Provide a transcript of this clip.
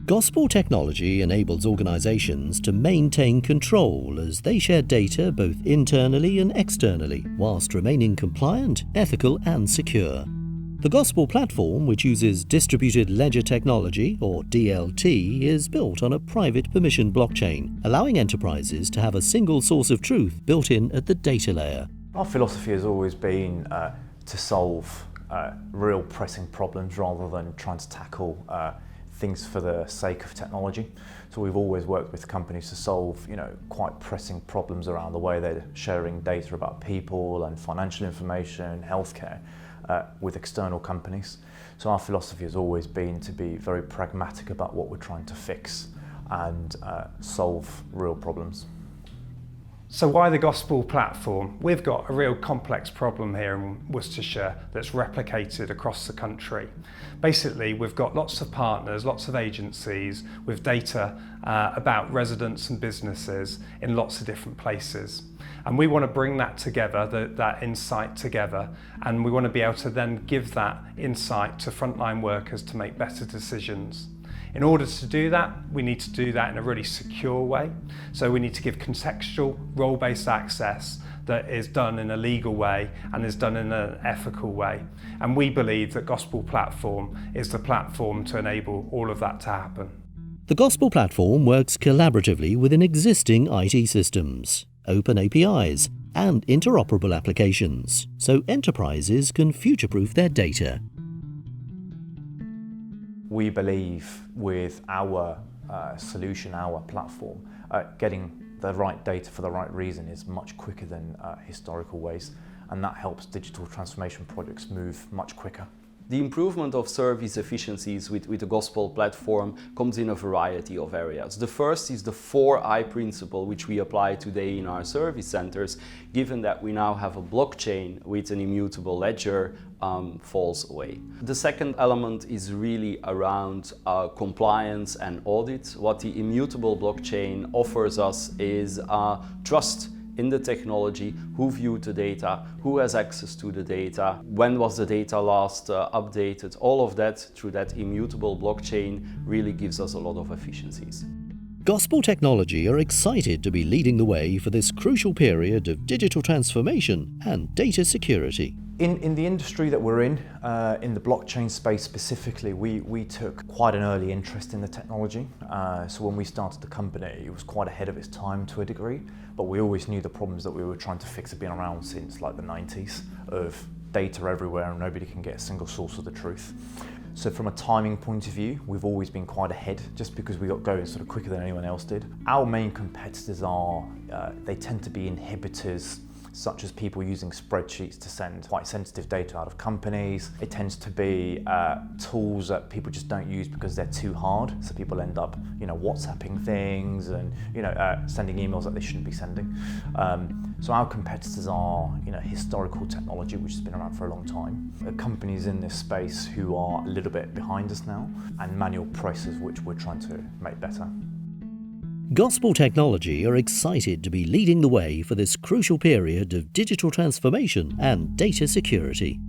Gospel technology enables organisations to maintain control as they share data both internally and externally, whilst remaining compliant, ethical and secure. The Gospel platform, which uses distributed ledger technology, or DLT, is built on a private permission blockchain, allowing enterprises to have a single source of truth built in at the data layer. Our philosophy has always been to solve real pressing problems rather than trying to tackle things for the sake of technology. So we've always worked with companies to solve, quite pressing problems around the way they're sharing data about people and financial information, healthcare, with external companies. So our philosophy has always been to be very pragmatic about what we're trying to fix and solve real problems. So why the Gospel platform? We've got a real complex problem here in Worcestershire that's replicated across the country. Basically, we've got lots of partners, lots of agencies with data about residents and businesses in lots of different places. And we want to bring that together, that insight together, and we want to be able to then give that insight to frontline workers to make better decisions. In order to do that, we need to do that in a really secure way. So we need to give contextual, role-based access that is done in a legal way and is done in an ethical way. And we believe that Gospel Platform is the platform to enable all of that to happen. The Gospel platform works collaboratively within existing IT systems, open APIs, and interoperable applications, so enterprises can future-proof their data. We believe with our solution, our platform, getting the right data for the right reason is much quicker than historical ways, and that helps digital transformation projects move much quicker. The improvement of service efficiencies with the Gospel platform comes in a variety of areas. The first is the 4I principle, which we apply today in our service centers, given that we now have a blockchain with an immutable ledger falls away. The second element is really around compliance and audit. What the immutable blockchain offers us is trust in the technology, who viewed the data, who has access to the data, when was the data last updated. All of that through that immutable blockchain really gives us a lot of efficiencies. Gospel technology are excited to be leading the way for this crucial period of digital transformation and data security. In the industry that we're in the blockchain space specifically, we took quite an early interest in the technology. So when we started the company, it was quite ahead of its time to a degree, but we always knew the problems that we were trying to fix have been around since like the 90s, of data everywhere and nobody can get a single source of the truth. So from a timing point of view, we've always been quite ahead just because we got going sort of quicker than anyone else did. Our main competitors are, they tend to be inhibitors, such as people using spreadsheets to send quite sensitive data out of companies. It tends to be tools that people just don't use because they're too hard. So people end up, WhatsApping things and, sending emails that they shouldn't be sending. So our competitors are, historical technology, which has been around for a long time. Companies in this space who are a little bit behind us now, and manual processes which we're trying to make better. Gospel technology are excited to be leading the way for this crucial period of digital transformation and data security.